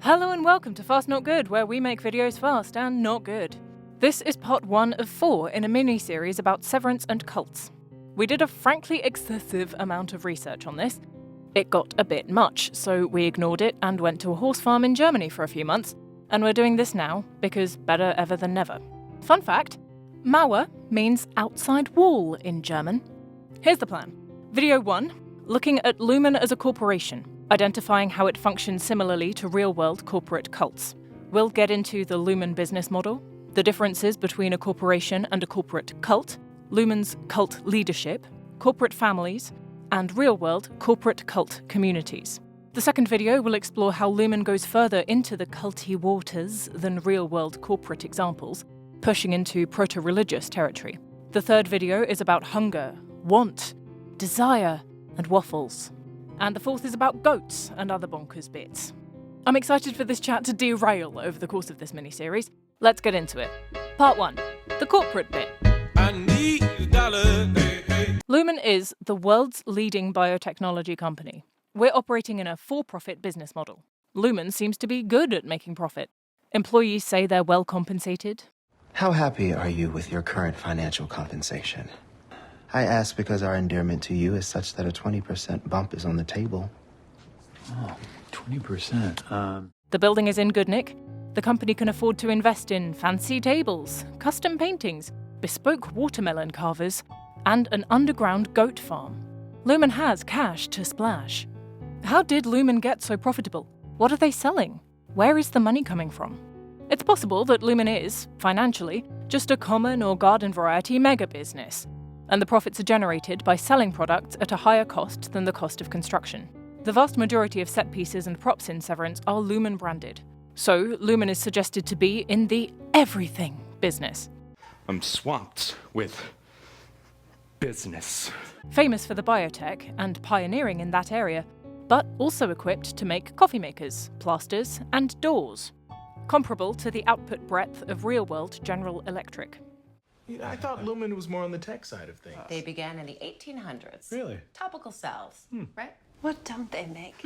Hello and welcome to Fast Not Good, where we make videos fast and not good. This is part 1 of 4 in a mini-series about Severance and cults. We did a frankly excessive amount of research on this. It got a bit much, so we ignored it and went to a horse farm in Germany for a few months, and we're doing this now because better ever than never. Fun fact, Mauer means outside wall in German. Here's the plan. Video 1, looking at Lumon as a corporation, identifying how it functions similarly to real-world corporate cults. We'll get into the Lumon business model, the differences between a corporation and a corporate cult, Lumon's cult leadership, corporate families, and real-world corporate cult communities. The second video will explore how Lumon goes further into the culty waters than real-world corporate examples, pushing into proto-religious territory. The third video is about hunger, want, desire, and waffles. And the fourth is about goats and other bonkers bits. I'm excited for this chat to derail over the course of this mini-series. Let's get into it. Part 1. The corporate bit. I need a dollar. Hey, hey. Lumon is the world's leading biotechnology company. We're operating in a for-profit business model. Lumon seems to be good at making profit. Employees say they're well compensated. How happy are you with your current financial compensation? I ask because our endearment to you is such that a 20% bump is on the table. Oh, 20%. The building is in good nick. The company can afford to invest in fancy tables, custom paintings, bespoke watermelon carvers, and an underground goat farm. Lumon has cash to splash. How did Lumon get so profitable? What are they selling? Where is the money coming from? It's possible that Lumon is, financially, just a common or garden variety mega business, and the profits are generated by selling products at a higher cost than the cost of construction. The vast majority of set pieces and props in Severance are Lumon branded, so Lumon is suggested to be in the everything business. I'm swamped with business. Famous for the biotech and pioneering in that area, but also equipped to make coffee makers, plasters, and doors. Comparable to the output breadth of real-world General Electric. I thought Lumon was more on the tech side of things. They began in the 1800s. Really? Topical salves, right? What don't they make?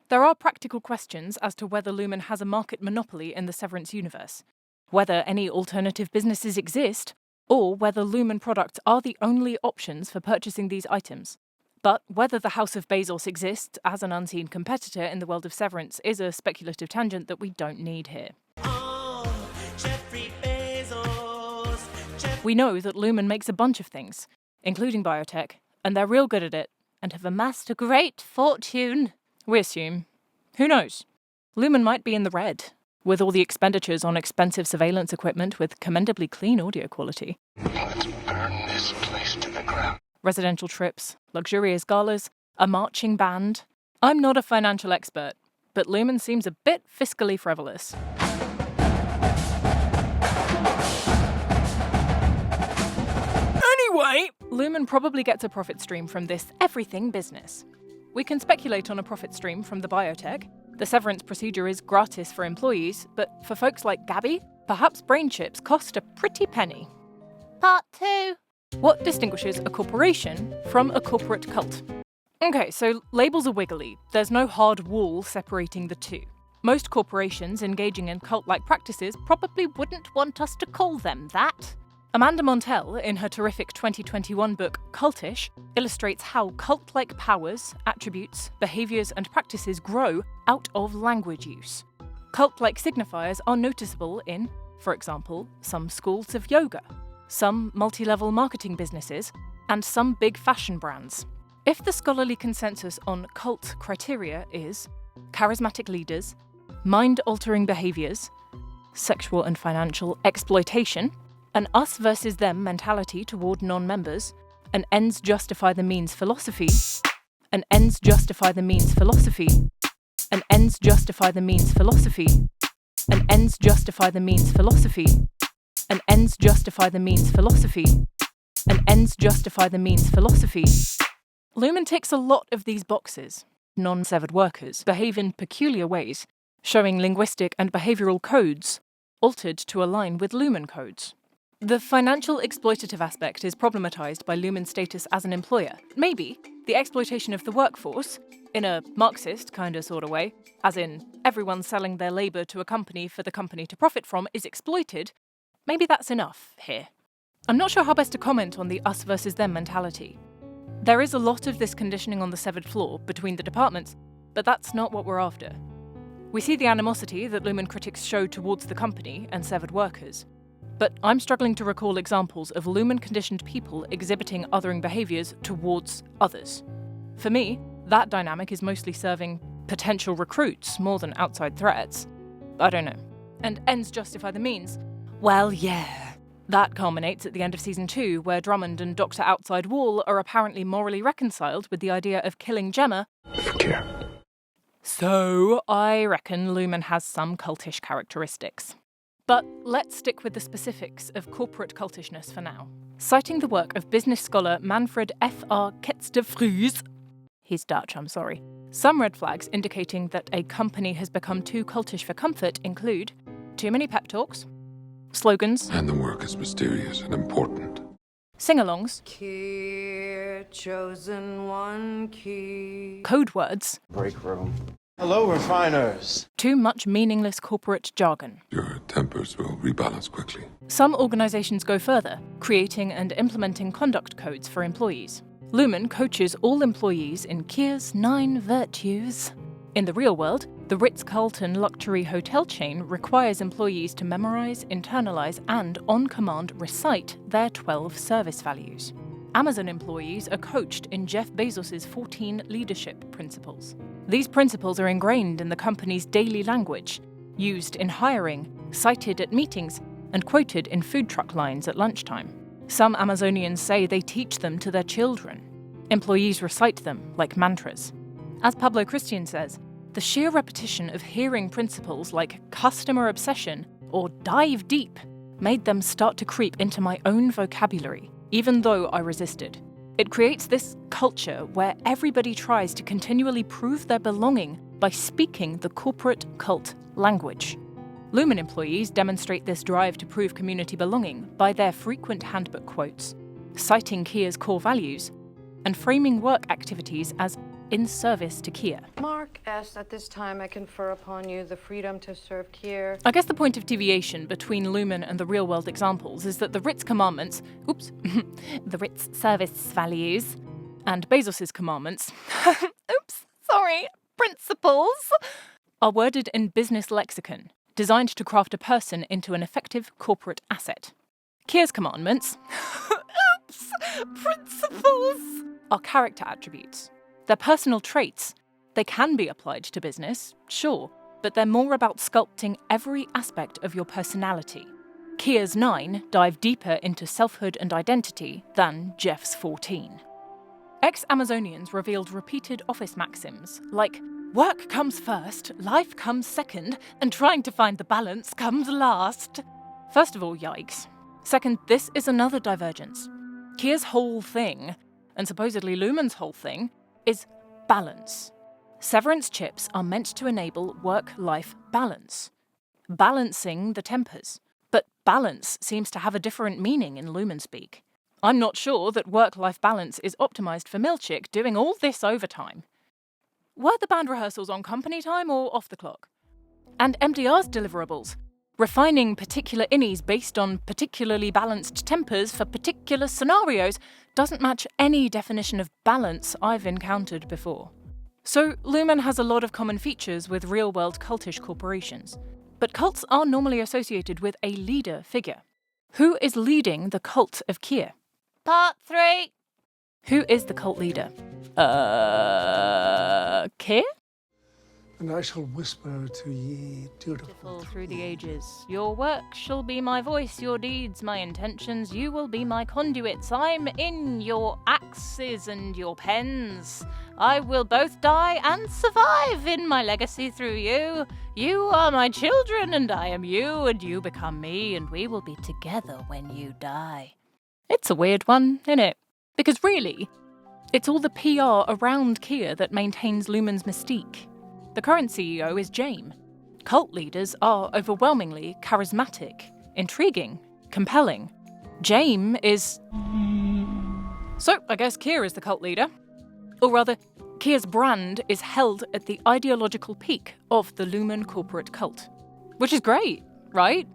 There are practical questions as to whether Lumon has a market monopoly in the Severance universe, whether any alternative businesses exist, or whether Lumon products are the only options for purchasing these items. But whether the House of Bezos exists as an unseen competitor in the world of Severance is a speculative tangent that we don't need here. We know that Lumon makes a bunch of things, including biotech, and they're real good at it, and have amassed a great fortune. We assume. Who knows? Lumon might be in the red, with all the expenditures on expensive surveillance equipment with commendably clean audio quality. Let's burn this place to the ground. Residential trips, luxurious galas, a marching band. I'm not a financial expert, but Lumon seems a bit fiscally frivolous. Anyway, Lumon probably gets a profit stream from this everything business. We can speculate on a profit stream from the biotech. The severance procedure is gratis for employees, but for folks like Gabby, perhaps brain chips cost a pretty penny. Part 2. What distinguishes a corporation from a corporate cult? Okay, so labels are wiggly. There's no hard wall separating the two. Most corporations engaging in cult-like practices probably wouldn't want us to call them that. Amanda Montell, in her terrific 2021 book Cultish, illustrates how cult-like powers, attributes, behaviours and practices grow out of language use. Cult-like signifiers are noticeable in, for example, some schools of yoga, some multi-level marketing businesses, and some big fashion brands. If the scholarly consensus on cult criteria is charismatic leaders, mind-altering behaviours, sexual and financial exploitation, an us versus them mentality toward non-members, an ends justify the means philosophy, an ends justify the means philosophy, an ends justify the means philosophy, an ends justify the means philosophy, an ends justify the means philosophy, an ends justify the means philosophy. Lumon ticks a lot of these boxes. Non-severed workers behave in peculiar ways, showing linguistic and behavioural codes altered to align with Lumon codes. The financial exploitative aspect is problematized by Lumon's status as an employer. Maybe the exploitation of the workforce, in a Marxist kind of sort of way, as in everyone selling their labour to a company for the company to profit from, is exploited. Maybe that's enough here. I'm not sure how best to comment on the us versus them mentality. There is a lot of this conditioning on the severed floor between the departments, but that's not what we're after. We see the animosity that Lumon critics show towards the company and severed workers. But I'm struggling to recall examples of Lumon-conditioned people exhibiting othering behaviours towards others. For me, that dynamic is mostly serving potential recruits more than outside threats. I don't know. And ends justify the means? Well, yeah. That culminates at the end of Season 2, where Drummond and Dr. Outside Wall are apparently morally reconciled with the idea of killing Jame. Kier. So, I reckon Lumon has some cultish characteristics. But let's stick with the specifics of corporate cultishness for now. Citing the work of business scholar Manfred F.R. Ketz-de-Vries, he's Dutch, I'm sorry, some red flags indicating that a company has become too cultish for comfort include too many pep talks, slogans, and the work is mysterious and important. sing-alongs, Kier, chosen one, Kier. code words, Break room. Hello, refiners. too much meaningless corporate jargon. Your tempers will rebalance quickly. Some organisations go further, creating and implementing conduct codes for employees. Lumon coaches all employees in Kier's 9 virtues. In the real world, the Ritz-Carlton luxury hotel chain requires employees to memorise, internalise and, on command, recite their 12 service values. Amazon employees are coached in Jeff Bezos' 14 leadership principles. These principles are ingrained in the company's daily language, used in hiring, cited at meetings, and quoted in food truck lines at lunchtime. Some Amazonians say they teach them to their children. Employees recite them like mantras. As Pablo Christian says, the sheer repetition of hearing principles like customer obsession or dive deep made them start to creep into my own vocabulary, even though I resisted. It creates this culture where everybody tries to continually prove their belonging by speaking the corporate cult language. Lumon employees demonstrate this drive to prove community belonging by their frequent handbook quotes, citing Kier's core values, and framing work activities as in service to Kier. Mark S., at this time I confer upon you the freedom to serve Kier. I guess the point of deviation between Lumon and the real-world examples is that the Ritz commandments, the Ritz service values, and Bezos' commandments, principles, are worded in business lexicon, designed to craft a person into an effective corporate asset. Kier's commandments, principles, are character attributes. They're personal traits. They can be applied to business, sure, but they're more about sculpting every aspect of your personality. Kier's 9 dive deeper into selfhood and identity than Jeff's 14. Ex-Amazonians revealed repeated office maxims like, work comes first, life comes second, and trying to find the balance comes last. First of all, yikes. Second, this is another divergence. Kier's whole thing, and supposedly Lumon's whole thing, is balance. Severance chips are meant to enable work-life balance. Balancing the tempers. But balance seems to have a different meaning in Lumon speak. I'm not sure that work-life balance is optimised for Milchick doing all this overtime. Were the band rehearsals on company time or off the clock? And MDR's deliverables, refining particular innies based on particularly balanced tempers for particular scenarios, doesn't match any definition of balance I've encountered before. So Lumon has a lot of common features with real-world cultish corporations. But cults are normally associated with a leader figure. Who is leading the cult of Kier? Part 3. Who is the cult leader? Kier? And I shall whisper to ye dutiful Through the ages. Your work shall be my voice, your deeds my intentions, you will be my conduits. I'm in your axes and your pens. I will both die and survive in my legacy through you. You are my children and I am you and you become me and we will be together when you die. It's a weird one, innit? Because really, it's all the PR around Kier that maintains Lumon's mystique. The current CEO is Jame. Cult leaders are overwhelmingly charismatic, intriguing, compelling, Jame is... So, I guess Kier is the cult leader. Or rather, Kier's brand is held at the ideological peak of the Lumon corporate cult. Which is great, right?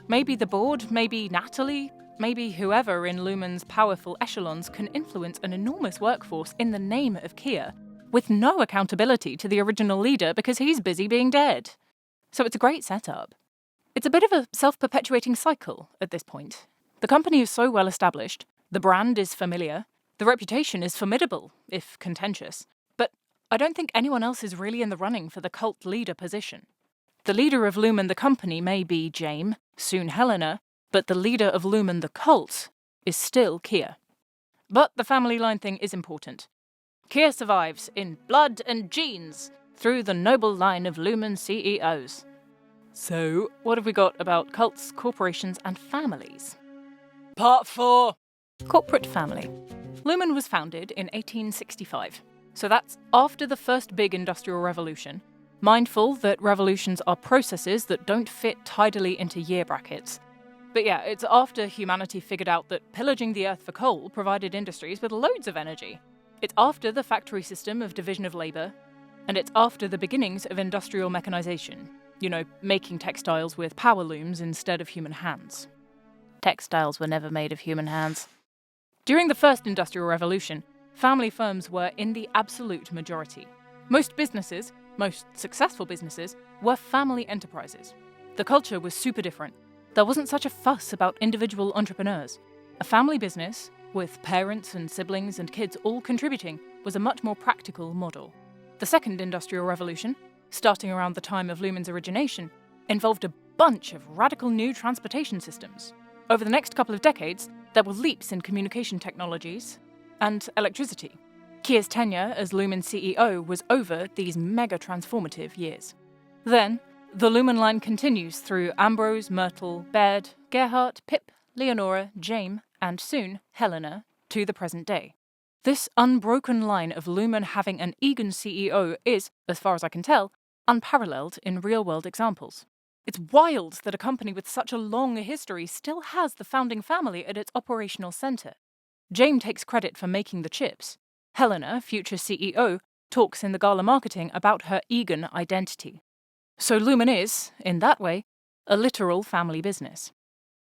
Maybe the board, maybe Natalie, maybe whoever in Lumon's powerful echelons can influence an enormous workforce in the name of Kier, with no accountability to the original leader because he's busy being dead. So it's a great setup. It's a bit of a self-perpetuating cycle at this point. The company is so well established, the brand is familiar, the reputation is formidable, if contentious, but I don't think anyone else is really in the running for the cult leader position. The leader of Lumon the company may be Jame, soon Helena, but the leader of Lumon the cult is still Kier. But the family line thing is important. Kier survives in blood and genes through the noble line of Lumon CEOs. So, what have we got about cults, corporations, and families? Part 4. Corporate family. Lumon was founded in 1865, so that's after the first big industrial revolution, mindful that revolutions are processes that don't fit tidily into year brackets. But yeah, it's after humanity figured out that pillaging the earth for coal provided industries with loads of energy. It's after the factory system of division of labour, and it's after the beginnings of industrial mechanisation. You know, making textiles with power looms instead of human hands. Textiles were never made of human hands. During the first industrial revolution, family firms were in the absolute majority. Most businesses, most successful businesses, were family enterprises. The culture was super different. There wasn't such a fuss about individual entrepreneurs. A family business, with parents and siblings and kids all contributing, was a much more practical model. The second industrial revolution, starting around the time of Lumon's origination, involved a bunch of radical new transportation systems. Over the next couple of decades, there were leaps in communication technologies and electricity. Kier's tenure as Lumon CEO was over these mega transformative years. Then, the Lumon line continues through Ambrose, Myrtle, Baird, Gerhardt, Pip, Leonora, Jame, and soon Helena, to the present day. This unbroken line of Lumon having an Egan CEO is, as far as I can tell, unparalleled in real-world examples. It's wild that a company with such a long history still has the founding family at its operational centre. Jame takes credit for making the chips. Helena, future CEO, talks in the gala marketing about her Egan identity. So Lumon is, in that way, a literal family business.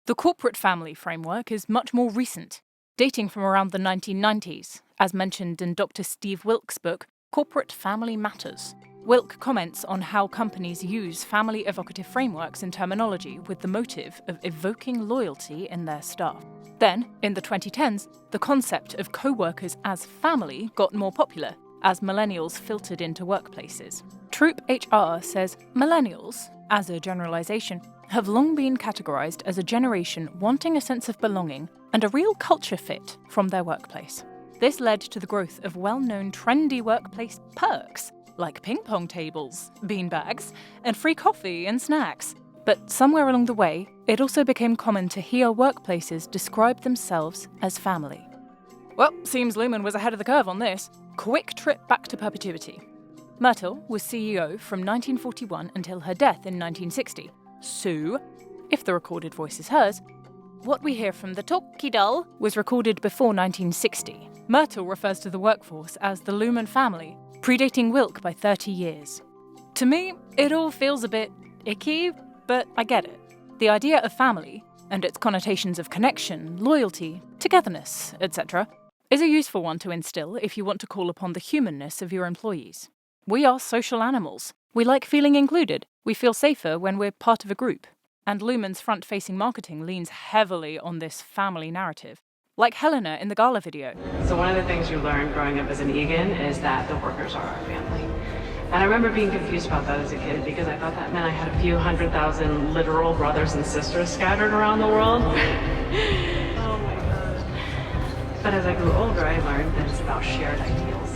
The corporate family framework is much more recent, dating from around the 1990s, as mentioned in Dr. Steve Wilk's book, Corporate Family Matters. Wilk comments on how companies use family evocative frameworks and terminology with the motive of evoking loyalty in their staff. Then, in the 2010s, the concept of co-workers as family got more popular as millennials filtered into workplaces. Troop HR says millennials, as a generalization, have long been categorized as a generation wanting a sense of belonging and a real culture fit from their workplace. This led to the growth of well-known trendy workplace perks, like ping-pong tables, beanbags, and free coffee and snacks. But somewhere along the way, it also became common to hear workplaces describe themselves as family. Well, seems Lumon was ahead of the curve on this. Quick trip back to perpetuity. Myrtle was CEO from 1941 until her death in 1960. So, if the recorded voice is hers, what we hear from the talkie doll was recorded before 1960. Myrtle refers to the workforce as the Lumon family, predating Wilk by 30 years. To me, it all feels a bit icky, but I get it. The idea of family, and its connotations of connection, loyalty, togetherness, etc., is a useful one to instill if you want to call upon the humanness of your employees. We are social animals. We like feeling included. We feel safer when we're part of a group. And Lumon's front-facing marketing leans heavily on this family narrative, like Helena in the gala video. So one of the things you learn growing up as an Egan is that the workers are our family. And I remember being confused about that as a kid because I thought that meant I had a few 100,000 literal brothers and sisters scattered around the world. Oh my gosh. But as I grew older, I learned that it's about shared ideals.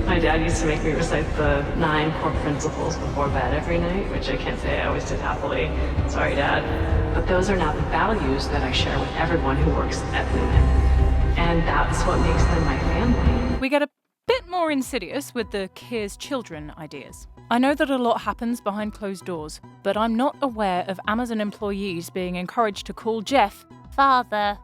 My dad used to make me recite the 9 core principles before bed every night, which I can't say I always did happily. Sorry, Dad. But those are now the values that I share with everyone who works at Lumon. And that's what makes them my family. We get a bit more insidious with the Kier's children ideas. I know that a lot happens behind closed doors, but I'm not aware of Amazon employees being encouraged to call Jeff Father.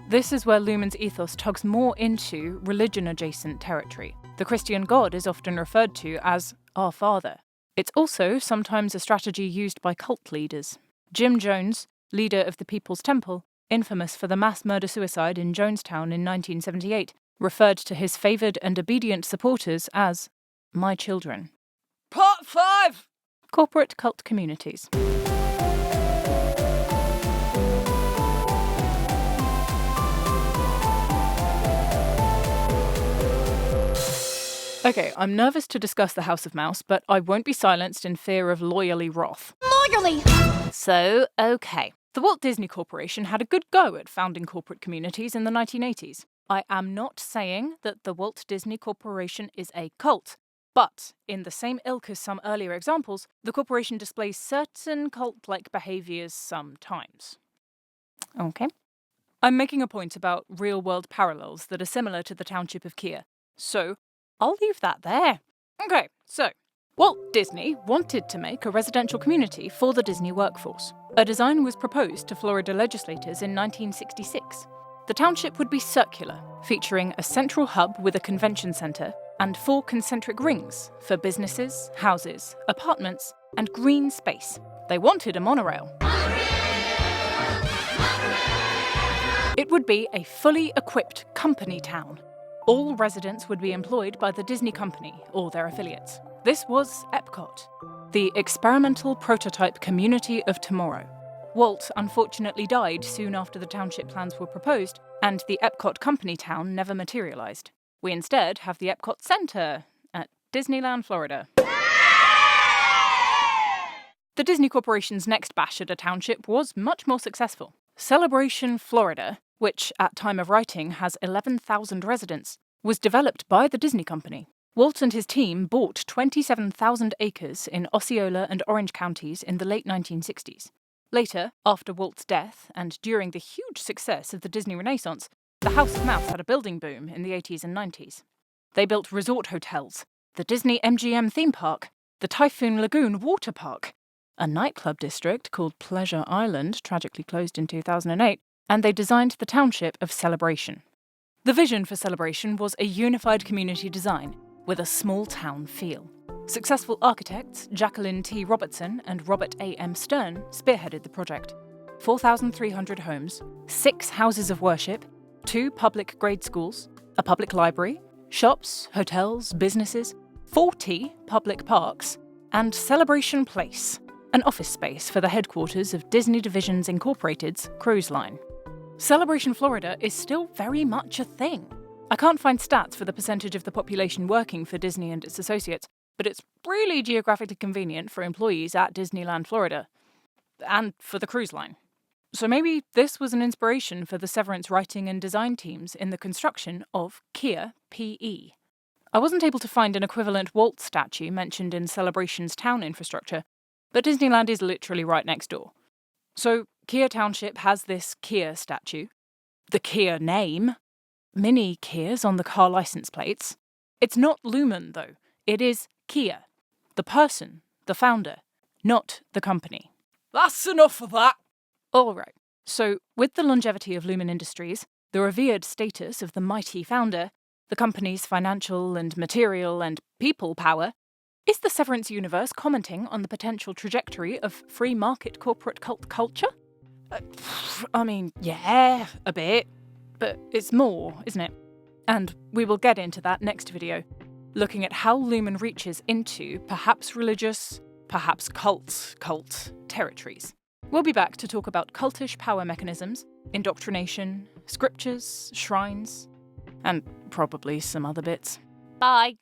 This is where Lumon's ethos tugs more into religion-adjacent territory. The Christian God is often referred to as our Father. It's also sometimes a strategy used by cult leaders. Jim Jones, leader of the People's Temple, infamous for the mass murder-suicide in Jonestown in 1978, referred to his favoured and obedient supporters as my children. Part 5! Corporate cult communities. Okay, I'm nervous to discuss the House of Mouse, but I won't be silenced in fear of lawyerly wrath. Lawyerly! So, okay. The Walt Disney Corporation had a good go at founding corporate communities in the 1980s. I am not saying that the Walt Disney Corporation is a cult, but in the same ilk as some earlier examples, the corporation displays certain cult-like behaviours sometimes. Okay. I'm making a point about real-world parallels that are similar to the township of Kier, so I'll leave that there. Okay, so Walt Disney wanted to make a residential community for the Disney workforce. A design was proposed to Florida legislators in 1966. The township would be circular, featuring a central hub with a convention centre and 4 concentric rings for businesses, houses, apartments, and green space. They wanted a monorail. It would be a fully equipped company town. All residents would be employed by the Disney Company or their affiliates. This was Epcot, the experimental prototype community of tomorrow. Walt unfortunately died soon after the township plans were proposed, and the Epcot company town never materialised. We instead have the Epcot Center at Disneyland, Florida. The Disney Corporation's next bash at a township was much more successful. Celebration, Florida, which at time of writing has 11,000 residents, was developed by the Disney Company. Walt and his team bought 27,000 acres in Osceola and Orange counties in the late 1960s. Later, after Walt's death, and during the huge success of the Disney Renaissance, the House of Mouse had a building boom in the 80s and 90s. They built resort hotels, the Disney MGM theme park, the Typhoon Lagoon water park, a nightclub district called Pleasure Island, tragically closed in 2008, and they designed the township of Celebration. The vision for Celebration was a unified community design with a small-town feel. Successful architects Jacqueline T. Robertson and Robert A. M. Stern spearheaded the project. 4,300 homes, 6 houses of worship, 2 public grade schools, a public library, shops, hotels, businesses, 40 public parks, and Celebration Place, an office space for the headquarters of Disney Divisions Incorporated's cruise line. Celebration Florida is still very much a thing. I can't find stats for the percentage of the population working for Disney and its associates, but it's really geographically convenient for employees at Disneyland, Florida, and for the cruise line. So maybe this was an inspiration for the Severance writing and design teams in the construction of Kier PE. I wasn't able to find an equivalent Walt statue mentioned in Celebration's town infrastructure, but Disneyland is literally right next door. So Kier Township has this Kier statue, the Kier name, mini Kiers on the car license plates. It's not Lumon, though. It is Kier, the person, the founder, not the company. That's enough of that! All right. So, with the longevity of Lumon Industries, the revered status of the mighty founder, the company's financial and material and people power, is the Severance universe commenting on the potential trajectory of free market corporate cult culture? I mean, yeah, a bit. But it's more, isn't it? And we will get into that next video, looking at how Lumon reaches into perhaps religious, perhaps cult territories. We'll be back to talk about cultish power mechanisms, indoctrination, scriptures, shrines, and probably some other bits. Bye!